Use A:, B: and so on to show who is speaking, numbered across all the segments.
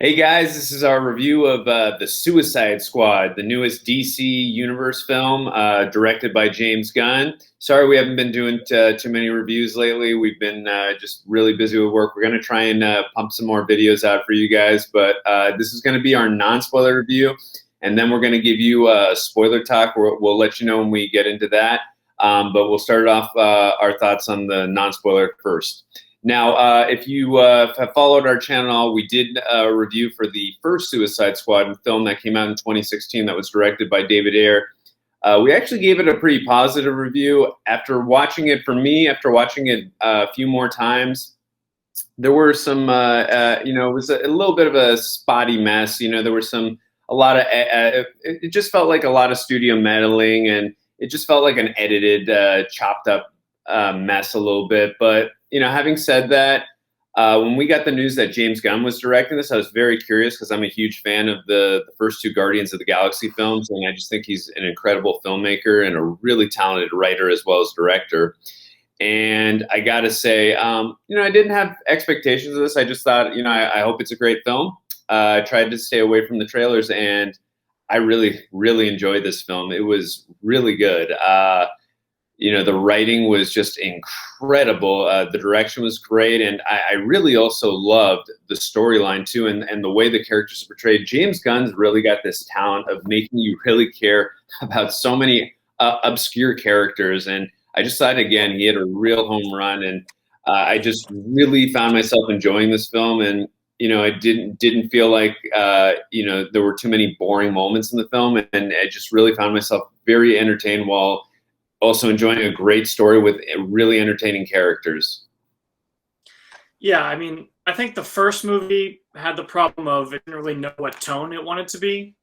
A: Hey guys, this is our review of The Suicide Squad, the newest DC Universe film directed by James Gunn. Sorry we haven't been doing too many reviews lately. We've been just really busy with work. We're going to try and pump some more videos out for you guys, but this is going to be our non-spoiler review, and then we're going to give you a spoiler talk. We'll let you know when we get into that, but we'll start off our thoughts on the non-spoiler first. Now, if you have followed our channel, we did a review for the first Suicide Squad film that came out in 2016 that was directed by David Ayer. We actually gave it a pretty positive review. After watching it a few more times, there were some, it was a little bit of a spotty mess. There were it just felt like a lot of studio meddling, and it just felt like an edited, chopped up mess a little bit. But having said that, when we got the news that James Gunn was directing this, I was very curious because I'm a huge fan of the first two Guardians of the Galaxy films, and I just think he's an incredible filmmaker and a really talented writer as well as director. And I gotta say, I didn't have expectations of this. I just thought, I hope it's a great film. I tried to stay away from the trailers, and I really, really enjoyed this film. It was really good. The writing was just incredible. The direction was great. And I really also loved the storyline too, and the way the characters are portrayed. James Gunn's really got this talent of making you really care about so many obscure characters. And I just thought, again, he had a real home run. And I just really found myself enjoying this film. And, I didn't feel like, there were too many boring moments in the film. And I just really found myself very entertained while also enjoying a great story with really entertaining characters.
B: Yeah, I think the first movie had the problem of it didn't really know what tone it wanted to be,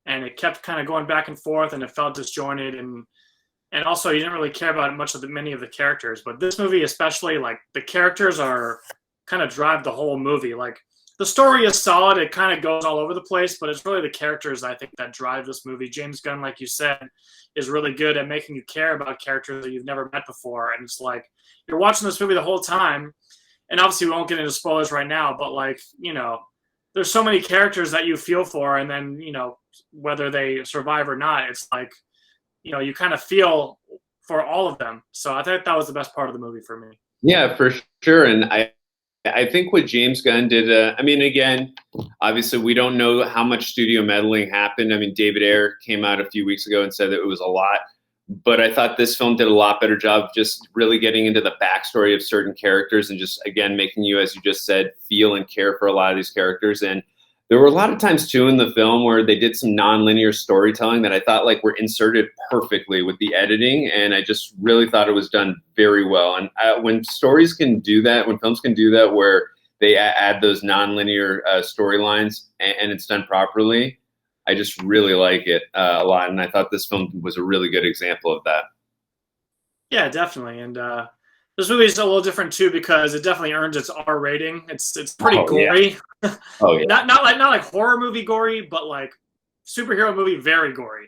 B: and it kept kind of going back and forth, and it felt disjointed, and also you didn't really care about many of the characters. But this movie, especially, like, the characters are kind of drive the whole movie. Like, the story is solid; it kind of goes all over the place, but it's really the characters, I think, that drive this movie. James Gunn, like you said, is really good at making you care about characters that you've never met before. And it's like, you're watching this movie the whole time, and obviously we won't get into spoilers right now, but there's so many characters that you feel for, and then, whether they survive or not, it's like, you kind of feel for all of them. So I think that was the best part of the movie for me.
A: Yeah, for sure. And I think what James Gunn did, again, obviously we don't know how much studio meddling happened. David Ayer came out a few weeks ago and said that it was a lot, but I thought this film did a lot better job of just really getting into the backstory of certain characters and just, again, making you, as you just said, feel and care for a lot of these characters. And there were a lot of times too in the film where they did some nonlinear storytelling that I thought were inserted perfectly with the editing, and I just really thought it was done very well. And when stories can do that, when films can do that, where they add those nonlinear storylines and it's done properly, I just really like it a lot. And I thought this film was a really good example of that.
B: Yeah, definitely. And this movie is a little different too because it definitely earns its R rating. It's pretty gory.
A: Yeah. Oh yeah.
B: not like horror movie gory, but like superhero movie very gory.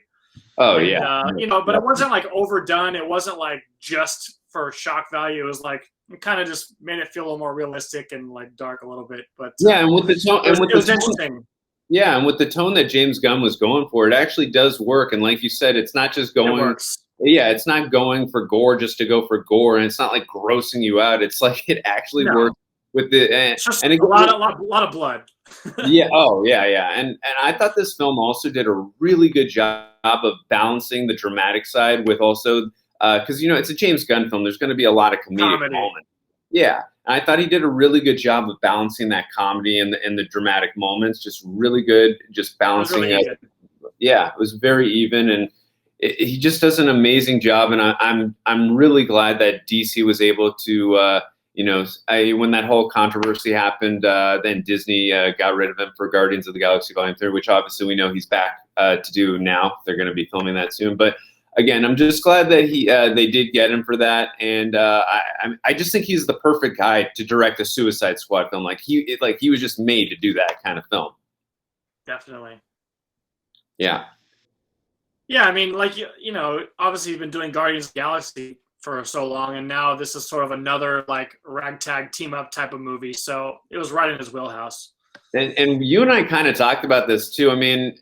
A: Oh yeah.
B: But it wasn't like overdone. It wasn't like just for shock value. It was like, it kind of just made it feel a little more realistic and like dark a little bit. But
A: yeah, and with the tone,
B: it was interesting.
A: Yeah, and with the tone that James Gunn was going for, it actually does work. And like you said, it's not just going.
B: It works.
A: Yeah, it's not going for gore just to go for gore, and it's not like grossing you out. It's like it actually works with the.
B: It's just a lot of blood.
A: Yeah. Oh, yeah. And I thought this film also did a really good job of balancing the dramatic side with also because it's a James Gunn film. There's going to be a lot of comedic moments. Yeah, and I thought he did a really good job of balancing that comedy and the dramatic moments. Just really good, just balancing it. Yeah, it was very even, and he just does an amazing job. And I'm really glad that DC was able to. When that whole controversy happened, then Disney got rid of him for Guardians of the Galaxy Volume 3, which obviously we know he's back to do now. They're going to be filming that soon. But again, I'm just glad that they did get him for that. And I just think he's the perfect guy to direct a Suicide Squad film. He was just made to do that kind of film.
B: Definitely.
A: Yeah.
B: Yeah, obviously you've been doing Guardians of the Galaxy for so long, and now this is sort of another like ragtag team up type of movie. So it was right in his wheelhouse.
A: And you and I kind of talked about this too. I mean,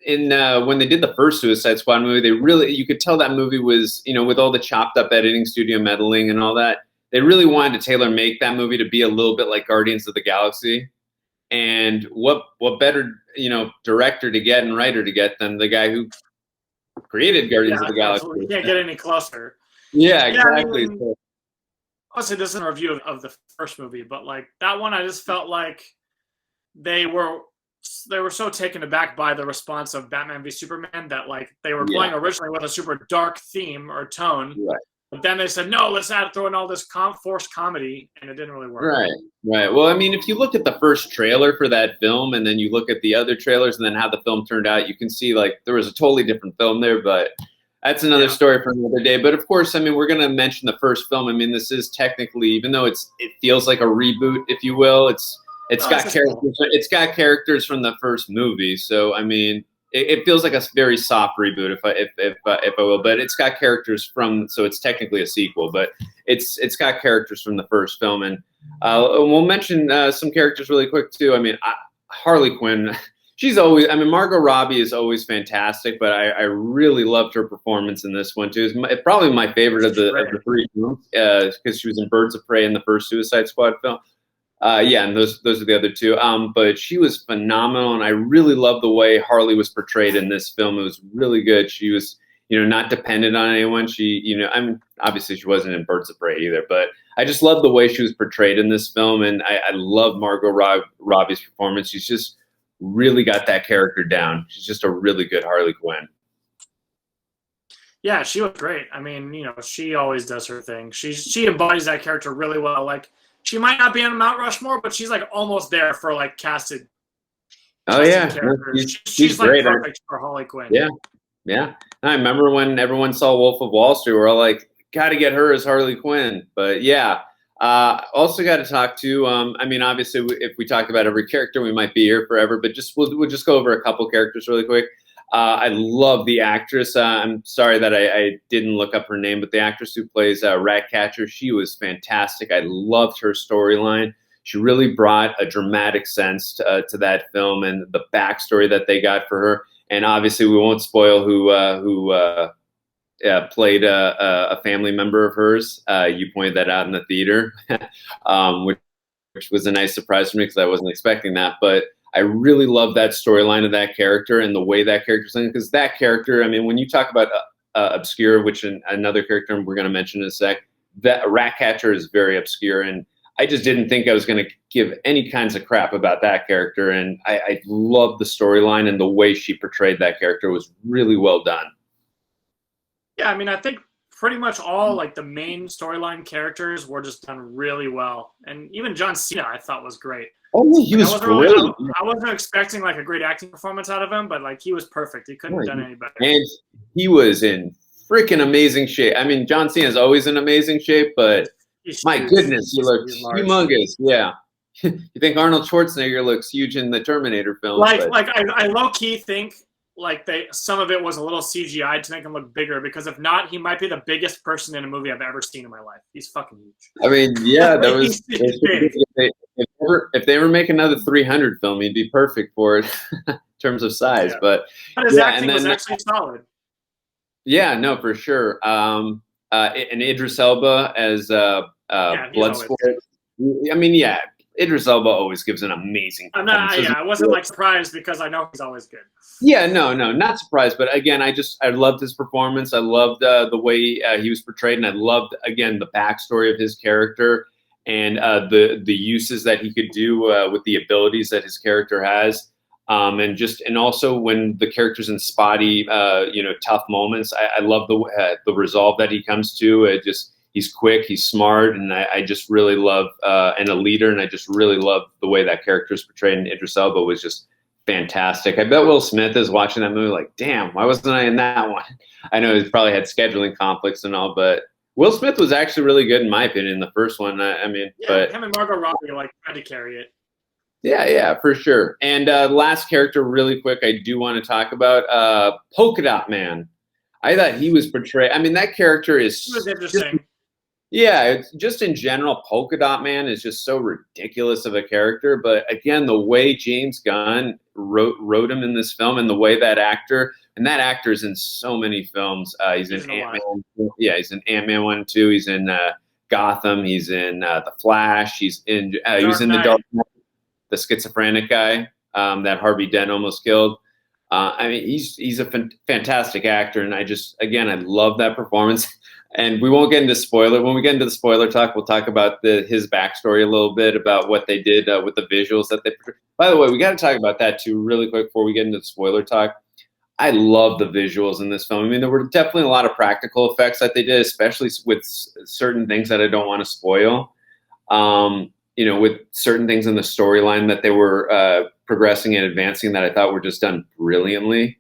A: in when they did the first Suicide Squad movie, they really, you could tell that movie was, you know, with all the chopped up editing, studio meddling, and all that. They really wanted to tailor make that movie to be a little bit like Guardians of the Galaxy. And what better, you know, director to get and writer to get than the guy who created Guardians of the Galaxy?
B: Absolutely. You can't get any closer.
A: Yeah,
B: Yeah, I
A: exactly.
B: mean, obviously this isn't a review of the first movie, but like that one, I just felt like they were so taken aback by the response of Batman v Superman that like they were playing originally with a super dark theme or tone,
A: Right.
B: but then they said no, let's throw in all this forced comedy, and it didn't really work.
A: Right. Well, I mean, if you look at the first trailer for that film, and then you look at the other trailers, and then how the film turned out, you can see like there was a totally different film there, but. That's another story for another day. But of course, I mean, we're going to mention the first film. I mean, this is technically, even though it feels like a reboot, if you will, it's got characters. It's got characters from the first movie. So I mean, it feels like a very soft reboot, if I will. But it's got characters from, so it's technically a sequel. But it's got characters from the first film, and we'll mention some characters really quick too. I mean, Harley Quinn. She's always, I mean, Margot Robbie is always fantastic, but I really loved her performance in this one too. It's probably my favorite of the three films because she was in Birds of Prey in the first Suicide Squad film. Yeah, and those are the other two. But she was phenomenal, and I really love the way Harley was portrayed in this film. It was really good. She was, you know, not dependent on anyone. She, you know, I mean, obviously she wasn't in Birds of Prey either, but I just love the way she was portrayed in this film, and I love Margot Robbie's performance. She's just really got that character down. She's just a really good Harley Quinn.
B: Yeah, she was great. I mean, you know, she always does her thing. She embodies that character really well. Like, she might not be on Mount Rushmore, but she's like almost there for like casted.
A: Oh yeah,
B: she's like
A: great.
B: Perfect for Harley Quinn.
A: Yeah. I remember when everyone saw Wolf of Wall Street, we're all like, got to get her as Harley Quinn. But yeah. Also got to talk to. I mean, obviously, if we talk about every character, we might be here forever. But we'll just go over a couple characters really quick. I love the actress. I'm sorry that I didn't look up her name, but the actress who plays Ratcatcher, she was fantastic. I loved her storyline. She really brought a dramatic sense to that film and the backstory that they got for her. And obviously, we won't spoil who played a family member of hers. You pointed that out in the theater, which was a nice surprise for me because I wasn't expecting that. But I really love that storyline of that character and the way that character's in, because that character, I mean, when you talk about obscure, which another character we're going to mention in a sec, that Ratcatcher is very obscure, and I just didn't think I was going to give any kinds of crap about that character. And I love the storyline, and the way she portrayed that character was really well done.
B: Yeah, I mean, I think pretty much all like the main storyline characters were just done really well, and even John Cena I thought was great.
A: Oh, he was great.
B: I wasn't expecting like a great acting performance out of him, but like he was perfect. He couldn't have done any better.
A: And he was in freaking amazing shape. I mean, John Cena's always in amazing shape, but my goodness, he looks humongous. Yeah. You think Arnold Schwarzenegger looks huge in the Terminator film?
B: I low key think like some of it was a little CGI to make him look bigger, because if not, he might be the biggest person in a movie I've ever seen in my life. He's fucking huge.
A: I mean, yeah, that was if they ever make another 300 film, he'd be perfect for it in terms of size. Yeah. But
B: his acting was actually solid.
A: Yeah, no, for sure. And Idris Elba as Bloodsport. I mean, yeah. Idris Elba always gives an amazing performance.
B: I wasn't like surprised because I know he's always good.
A: Yeah, no, not surprised. But again, I loved his performance. I loved the way he was portrayed, and I loved, again, the backstory of his character and the uses that he could do with the abilities that his character has. And also when the character's in spotty, tough moments, I love the resolve that he comes to. He's quick, he's smart, and I just really love, and a leader, and I just really love the way that character is portrayed. And Idris Elba was just fantastic. I bet Will Smith is watching that movie like, damn, why wasn't I in that one? I know he's probably had scheduling conflicts and all, but Will Smith was actually really good in my opinion in the first one. But
B: him and Margot Robbie tried to carry it.
A: Yeah, for sure. And last character, really quick, I do want to talk about Polka Dot Man. I thought he was portrayed. I mean, that character is.
B: He was interesting.
A: Yeah, it's just in general, Polka Dot Man is just so ridiculous of a character. But again, the way James Gunn wrote him in this film, and the way that actor is in so many films. He's in
B: He's in a lot.
A: Ant-Man. Yeah, he's in Ant-Man 1 2. He's in Gotham. He's in The Flash. He was
B: Dark
A: in The
B: Knight.
A: Dark Knight, the schizophrenic guy that Harvey Dent almost killed. I mean, he's a fantastic actor, and I love that performance. And we won't get into spoiler. When we get into the spoiler talk, we'll talk about his backstory a little bit, about what they did with the visuals that they. By the way, we got to talk about that too, really quick, before we get into the spoiler talk. I love the visuals in this film. I mean, there were definitely a lot of practical effects that they did, especially with certain things that I don't want to spoil. With certain things in the storyline that they were progressing and advancing that I thought were just done brilliantly.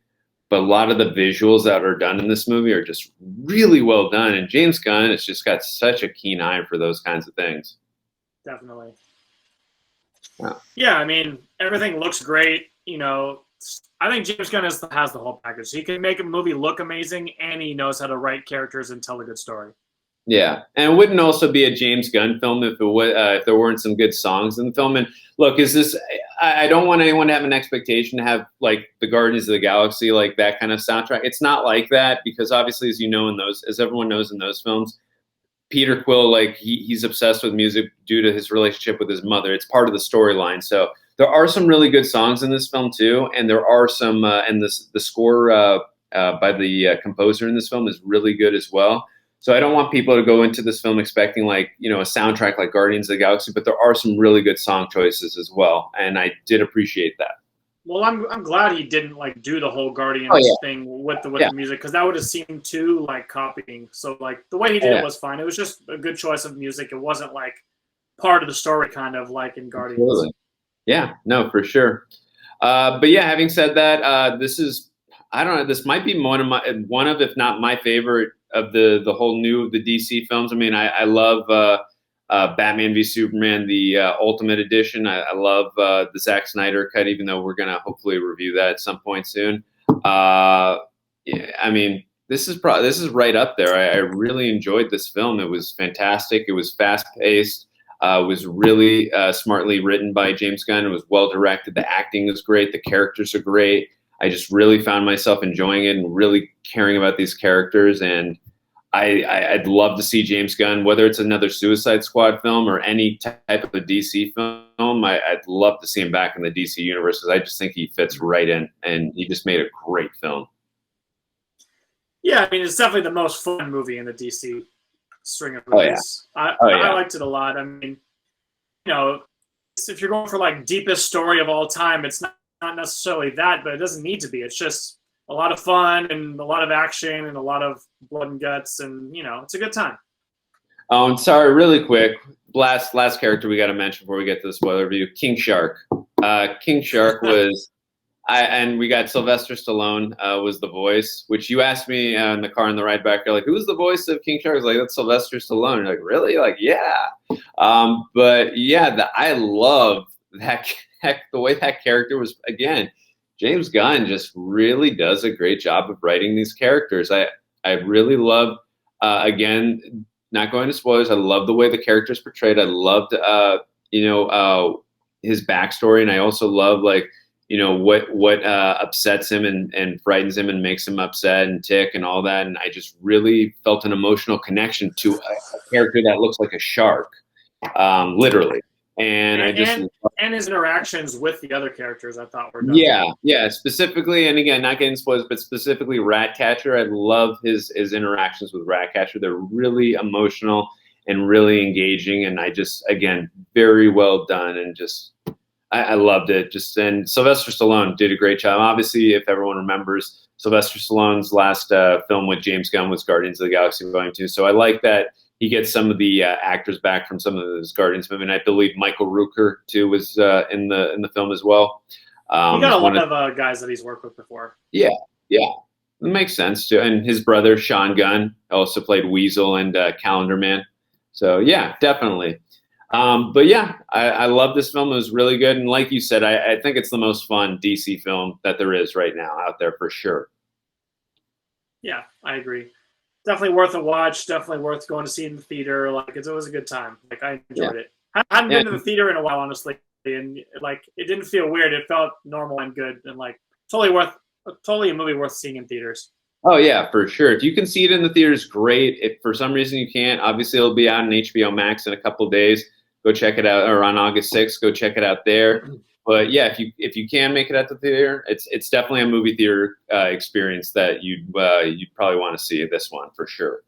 A: But a lot of the visuals that are done in this movie are just really well done. And James Gunn has just got such a keen eye for those kinds of things.
B: Definitely.
A: Yeah.
B: Yeah, I mean, everything looks great. I think James Gunn has the whole package. He can make a movie look amazing, and he knows how to write characters and tell a good story.
A: Yeah, and it wouldn't also be a James Gunn film if there weren't some good songs in the film. And look, I don't want anyone to have an expectation to have like the Guardians of the Galaxy, like that kind of soundtrack. It's not like that, because obviously, as everyone knows in those films, Peter Quill, like he's obsessed with music due to his relationship with his mother. It's part of the storyline. So there are some really good songs in this film too, and there are some, the score by the composer in this film is really good as well. So I don't want people to go into this film expecting a soundtrack like Guardians of the Galaxy, but there are some really good song choices as well, and I did appreciate that.
B: Well, I'm glad he didn't do the whole Guardians thing with the music, because that would have seemed too copying. So the way he did it was fine. It was just a good choice of music. It wasn't part of the story, kind of like in Guardians.
A: Absolutely. Yeah, no, for sure. But yeah, having said that, I don't know. This might be one of, if not my favorite of the whole new of the DC films. I mean, I love Batman v Superman, the Ultimate Edition. I love the Zack Snyder cut, even though we're gonna hopefully review that at some point soon. Yeah, I mean, this is right up there. I really enjoyed this film. It was fantastic. It was fast paced. It was really smartly written by James Gunn. It was well directed. The acting is great. The characters are great. I just really found myself enjoying it and really caring about these characters. And I'd love to see James Gunn, whether it's another Suicide Squad film or any type of a DC film, I'd love to see him back in the DC universe, because I just think he fits right in, and he just made a great film.
B: Yeah, I mean, it's definitely the most fun movie in the DC string of movies. I liked it a lot. I mean, if you're going for deepest story of all time, it's not necessarily that, but it doesn't need to be. It's just a lot of fun and a lot of action and a lot of blood and guts, and it's a good time.
A: Oh, and sorry, really quick, last character we got to mention before we get to the spoiler review: King Shark. King Shark was, and we got Sylvester Stallone was the voice. Which you asked me in the car on the ride back, you're like, "Who's the voice of King Shark?" I was like, "That's Sylvester Stallone." You're like, "Really?" Like, yeah. But yeah, I love that. The way that character was, again, James Gunn just really does a great job of writing these characters. I really love, again, not going to spoilers, I love the way the character's portrayed. I loved, his backstory, and I also love what upsets him and frightens him and makes him upset and tick and all that. And I just really felt an emotional connection to a character that looks like a shark, literally. And
B: his interactions with the other characters, I thought were done.
A: Yeah, specifically, and again, not getting spoilers, but specifically Ratcatcher. I love his interactions with Ratcatcher. They're really emotional and really engaging, and again, very well done, and I loved it. And Sylvester Stallone did a great job. Obviously, if everyone remembers, Sylvester Stallone's last film with James Gunn was Guardians of the Galaxy Volume 2. So I like that he gets some of the actors back from some of his Guardians movies. And I believe Michael Rooker too was in the film as well.
B: He got a lot of guys that he's worked with before.
A: Yeah, it makes sense too. And his brother Sean Gunn also played Weasel and Calendar Man. So yeah, definitely. But yeah, I love this film. It was really good. And like you said, I think it's the most fun DC film that there is right now out there for sure.
B: Yeah, I agree. definitely worth a watch. Definitely worth going to see in the theater. Like it was a good time. Like I enjoyed
A: Yeah.
B: it. I hadn't
A: Yeah.
B: been to the theater in a while, honestly, and like it didn't feel weird. It felt normal and good, and like totally a movie worth seeing in theaters.
A: Oh yeah, for sure. If you can see it in the theaters, great. If for some reason you can't, obviously it'll be out on HBO Max in a couple days. Go check it out, or on August 6th, go check it out there. But yeah, if you can make it at the theater, it's definitely a movie theater experience that you'd probably want to see this one for sure.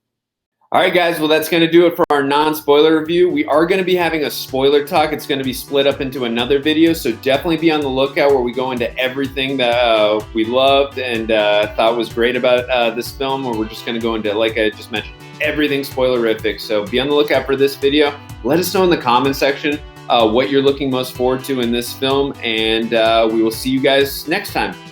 A: All right, guys. Well, that's going to do it for our non-spoiler review. We are going to be having a spoiler talk. It's going to be split up into another video, so definitely be on the lookout where we go into everything that we loved and thought was great about this film, where we're just going to go into, like I just mentioned, everything spoilerific. So be on the lookout for this video. Let us know in the comment section what you're looking most forward to in this film, and we will see you guys next time.